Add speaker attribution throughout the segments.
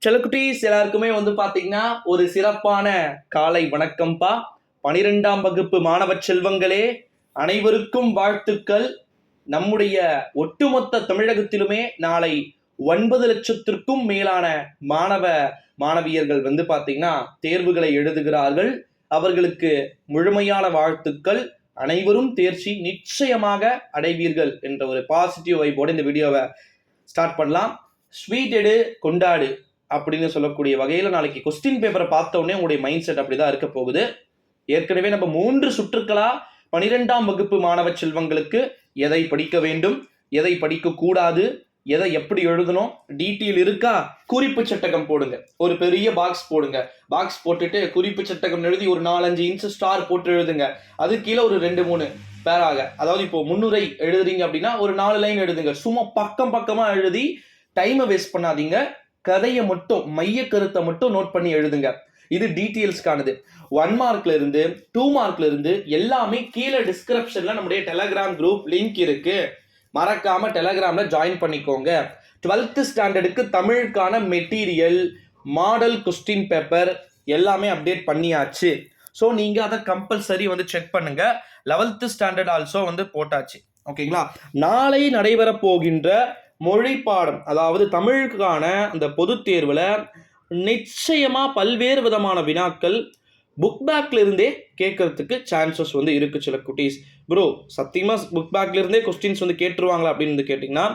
Speaker 1: செல்லக்குட்டீஸ் எல்லாருக்குமே பாத்தீங்கன்னா ஒரு சிறப்பான காலை வணக்கம்பா. 12ஆம் வகுப்பு மாணவ செல்வங்களே, அனைவருக்கும் வாழ்த்துக்கள். நம்முடைய ஒட்டுமொத்த தமிழகத்திலுமே நாளை 9 லட்சத்திற்கும் மேலான மாணவ மாணவியர்கள் பாத்தீங்கன்னா தேர்வுகளை எழுதுகிறார்கள். அவர்களுக்கு முழுமையான வாழ்த்துக்கள். அனைவரும் தேர்ச்சி நிச்சயமாக அடைவீர்கள் என்ற ஒரு பாசிட்டிவ் வைப்போட இந்த வீடியோவை ஸ்டார்ட் பண்ணலாம். ஸ்வீட் எடு கொண்டாடு அப்படின்னு சொல்லக்கூடிய வகையில் நாளைக்கு கொஸ்டின் பேப்பரை பார்த்த உடனே உங்களுடைய மைண்ட் செட் அப்படிதான் இருக்க போகுது. ஏற்கனவே நம்ம 3 சுற்றுக்களா 12ஆம் வகுப்பு மாணவ செல்வங்களுக்கு எதை படிக்க வேண்டும், எதை படிக்க கூடாது, எதை எப்படி எழுதணும் டீட்டெயில் இருக்கா. குறிப்பு சட்டகம் போடுங்க, ஒரு பெரிய பாக்ஸ் போடுங்க. பாக்ஸ் போட்டுட்டு குறிப்பு சட்டகம் எழுதி ஒரு 4-5 இன்ச் ஸ்டார் போட்டு எழுதுங்க. அது கீழே ஒரு 2-3 பேராக, அதாவது இப்போ முன்னுரை எழுதுறீங்க அப்படின்னா ஒரு 4 லைன் எழுதுங்க. சும்மா பக்கமா எழுதி டைமை வேஸ்ட் பண்ணாதீங்க. கதையை மட்டும், மைய கருத்தை மட்டும் நோட் பண்ணி எழுதுங்க. இது டீட்டெயில்ஸ்க்கானது. 1 மார்க்ல இருந்து 2 மார்க்ல இருந்து எல்லாமே கீழே டிஸ்கிரிப்ஷன்ல நம்முடைய டெலகிராம் குரூப் லிங்க் இருக்கு. மறக்காம டெலகிராம்ல ஜாயின் பண்ணிக்கோங்க. 12th ஸ்டாண்டர்டுக்கு தமிழுக்கான மெட்டீரியல், மாடல் கொஸ்டின் பேப்பர் எல்லாமே அப்டேட் பண்ணியாச்சு. ஸோ நீங்க அதை கம்பல்சரி செக் பண்ணுங்க. 11th ஸ்டாண்டர்ட் ஆல்சோ போட்டாச்சு. ஓகேங்களா? நாளை நடைபெற போகின்ற மொழி பாடம், அதாவது தமிழுக்கான அந்த பொது தேர்வுல நிச்சயமா பல்வேறு விதமான வினாக்கள் புக் பேக்ல இருந்தே கேட்கறதுக்கு சான்சஸ் இருக்கு. சில குட்டீஸ், ப்ரோ சத்தியமா புக் பேக்ல இருந்தே கொஸ்டின்ஸ் கேட்டுருவாங்களா அப்படின்னு கேட்டீங்கன்னா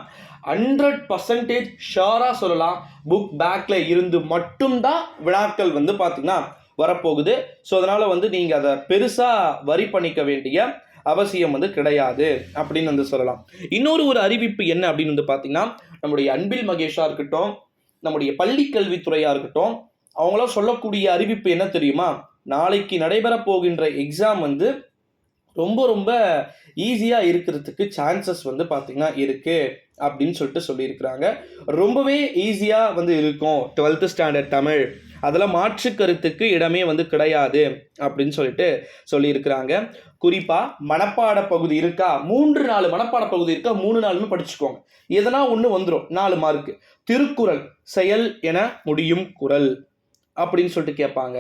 Speaker 1: 100% ஷியோரா சொல்லலாம். புக் பேக்ல இருந்து மட்டும்தான் வினாக்கள் பாத்தீங்கன்னா வரப்போகுது. ஸோ அதனால நீங்க அதை பெருசா வரி பண்ணிக்க வேண்டிய அவசியம் கிடையாது அப்படின்னு சொல்லலாம். இன்னொரு அறிவிப்பு என்ன அப்படின்னு பார்த்தீங்கன்னா, நம்முடைய அன்பில் மகேஷா இருக்கட்டும், நம்முடைய பள்ளி கல்வித்துறையா இருக்கட்டும், அவங்களாம் சொல்லக்கூடிய அறிவிப்பு என்ன தெரியுமா? நாளைக்கு நடைபெற போகின்ற எக்ஸாம் ரொம்ப ரொம்ப ஈஸியா இருக்கிறதுக்கு சான்சஸ் பார்த்தீங்கன்னா இருக்கு அப்படின்னு சொல்லியிருக்கிறாங்க. ரொம்பவே ஈஸியா இருக்கும் 12th ஸ்டாண்டர்ட் தமிழ். அதெல்லாம் மாற்று கருத்துக்கு இடமே கிடையாது அப்படின்னு சொல்லியிருக்கிறாங்க. குறிப்பா மனப்பாட பகுதி இருக்கா, 3-4 மனப்பாட பகுதி இருக்கா, 3 நாளுமே படிச்சுக்கோங்க. எதனா ஒன்று வந்துடும், 4 மார்க். திருக்குறள் செயல் என முடியும் குறள் அப்படின்னு கேட்பாங்க.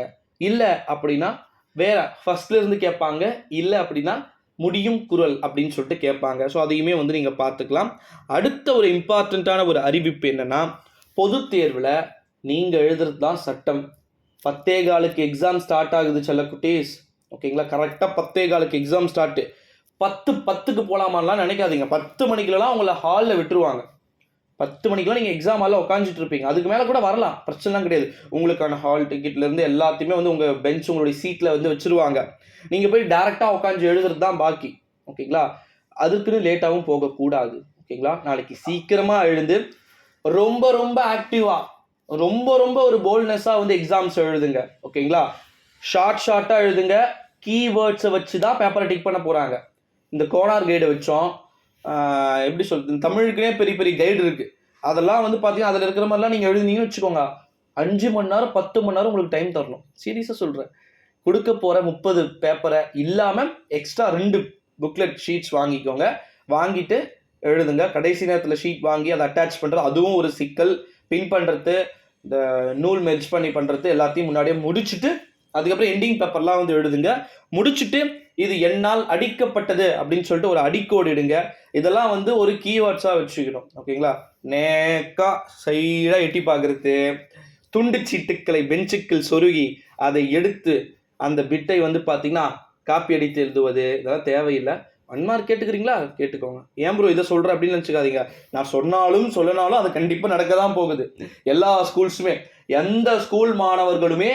Speaker 1: இல்லை அப்படின்னா வேற ஃபர்ஸ்ட்ல இருந்து கேட்பாங்க. இல்லை அப்படின்னா முடியும் குறள் அப்படின்னு கேட்பாங்க. ஸோ அதையுமே நீங்க பார்த்துக்கலாம். அடுத்த ஒரு இம்பார்ட்டண்ட்டான ஒரு அறிவிப்பு என்னன்னா, பொது தேர்வுல நீங்க எழுதுறது தான் சட்டம். 10:15 எக்ஸாம் ஸ்டார்ட் ஆகுது செல்லக்குட்டீஸ். ஓகேங்களா? கரெக்டாக 10:15 எக்ஸாம் ஸ்டார்ட். 10:10க்கு போகலாமான்லாம் நினைக்காதீங்க. 10 மணிக்கெல்லாம் உங்களை ஹாலில் விட்டுருவாங்க. 10 மணிக்கெல்லாம் நீங்கள் எக்ஸாம் ஹாலில் உட்காந்துட்டு இருப்பீங்க. அதுக்கு மேலே கூட வரலாம், பிரச்சனைலாம் கிடையாது. உங்களுக்கான ஹால் டிக்கெட்லேருந்து எல்லாத்தையுமே உங்கள் பெஞ்ச், உங்களுடைய சீட்டில் வச்சுருவாங்க. நீங்கள் போய் டேரெக்டாக உட்காந்து எழுதுறது தான் பாக்கி. ஓகேங்களா? அதுக்குன்னு லேட்டாகவும் போகக்கூடாது. ஓகேங்களா? நாளைக்கு சீக்கிரமாக எழுந்து ரொம்ப ரொம்ப ஆக்டிவாக, ரொம்ப ரொம்ப ஒரு போல்ட்னஸாக எக்ஸாம்ஸ் எழுதுங்க. ஓகேங்களா? ஷார்ட்டாக எழுதுங்க. கீவேர்ட்ஸை வச்சு தான் பேப்பரை டிக் பண்ண போகிறாங்க. இந்த கோனார் கைடை வச்சோம், எப்படி சொல்றது, தமிழுக்குனே பெரிய பெரிய கைடு இருக்குது. அதெல்லாம் பார்த்தீங்கன்னா அதில் இருக்கிற மாதிரிலாம் நீங்கள் எழுதுனீங்கன்னு வச்சுக்கோங்க, 5 மணி நேரம் 10 மணி நேரம் உங்களுக்கு டைம் தரணும். சீரியஸாக சொல்கிறேன். கொடுக்க போகிற 30 பேப்பரை இல்லாமல் எக்ஸ்ட்ரா 2 புக்லெட் ஷீட்ஸ் வாங்கிக்கோங்க. வாங்கிட்டு எழுதுங்க. கடைசி நேரத்தில் ஷீட் வாங்கி அதை அட்டாச் பண்ணுறது அதுவும் ஒரு சிக்கல். பின் பண்ணுறது, இந்த நூல் மெர்ஜ் பண்ணி பண்ணுறது எல்லாத்தையும் முன்னாடியே முடிச்சுட்டு அதுக்கப்புறம் எண்டிங் பேப்பர்லாம் எழுதுங்க. முடிச்சுட்டு இது என்னால் அடிக்கப்பட்டது அப்படின்னு ஒரு அடிக்கோடு இடுங்க. இதெல்லாம் ஒரு கீவேர்ட்ஸாக வச்சுக்கணும். ஓகேங்களா? நேக்கா சைடாக எட்டி பார்க்கறது, துண்டு சீட்டுக்களை பெஞ்சுக்கள் சொருகி அதை எடுத்து அந்த பிட்டை பார்த்தீங்கன்னா காப்பி அடித்து எழுதுவது, இதெல்லாம் தேவையில்லை. 1 மார்க் கேட்டுக்கிறீங்களா, கேட்டுக்கோங்க. ஏன் ப்ரோ இதை சொல்கிறேன் அப்படின்னு நினச்சிக்காதீங்க. நான் சொன்னாலும் சொல்லனாலும் அது கண்டிப்பாக நடக்க தான் போகுது. எல்லா ஸ்கூல்ஸுமே, எந்த ஸ்கூல் மாணவர்களுமே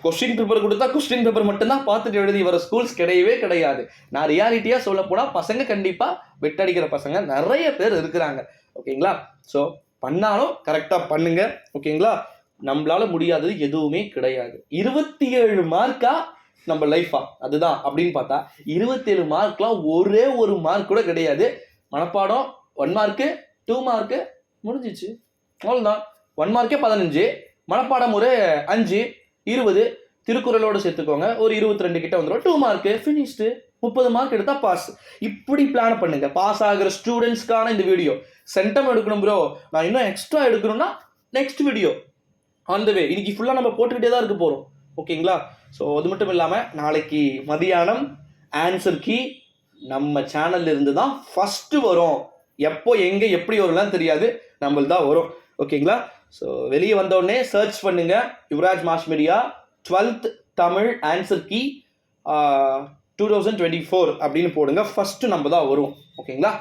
Speaker 1: கொஸ்டின் பேப்பர் கொடுத்தா கொஸ்டின் பேப்பர் மட்டும்தான் பார்த்துட்டு எழுதி வர ஸ்கூல்ஸ் கிடையவே கிடையாது. நான் ரியாலிட்டியாக சொல்ல போனால் பசங்க கண்டிப்பாக வெட்டடிக்கிற பசங்க நிறைய பேர் இருக்கிறாங்க. ஓகேங்களா? ஸோ பண்ணாலும் கரெக்டாக பண்ணுங்க. ஓகேங்களா? நம்மளால முடியாதது எதுவுமே கிடையாது. 27 மார்க்கா நம்ம லைஃபா அதுதான் அப்படின்னு பார்த்தா 27 மார்க்லாம் ஒரே ஒரு மார்க் கூட கிடையாது. மனப்பாடம் 1 மார்க்கு, 2 மார்க்கு முடிஞ்சிச்சு, அவ்வளோதான். 1 மார்க்கே 15, மனப்பாடம் ஒரு 5, 20, திருக்குறளோடு சேர்த்துக்கோங்க, ஒரு 22 கிட்ட வந்துடும். 2 மார்க்கு ஃபினிஷ்டு. 30 மார்க் எடுத்தா பாஸ். இப்படி பிளான் பண்ணுங்க. பாஸ் ஆகிற ஸ்டூடெண்ட்ஸ்க்கான இந்த வீடியோ. சென்டம் எடுக்கணும் ப்ரோ, நான் இன்னும் எக்ஸ்ட்ரா எடுக்கணும்னா நெக்ஸ்ட் வீடியோ ஆன் த வே. இன்னைக்கு ஃபுல்லாக நம்ம போட்டுக்கிட்டே தான் இருக்க போகிறோம். ஓகேங்களா? ஸோ அது மட்டும் இல்லாமல் நாளைக்கு மதியானம் ஆன்சர் கீ நம்ம சேனல்ல இருந்து தான் ஃபஸ்ட்டு வரும். எப்போ எங்கே எப்படி வரும்லாம் தெரியாது, நம்மளுக்கு தான் வரும். ஓகேங்களா? ஸோ வெளியே வந்தோடனே சர்ச் பண்ணுங்க Yuvraj mass media 12th Tamil answer key 2024 அப்படின்னு போடுங்க. ஃபஸ்ட்டு நம்ம தான் வரும். ஓகேங்களா?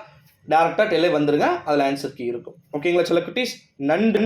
Speaker 1: டேரெக்டாக டெலே வந்துருங்க, அதில் ஆன்சர் கீ இருக்கும். ஓகேங்களா செல்ல குட்டீஸ்? நன்றி.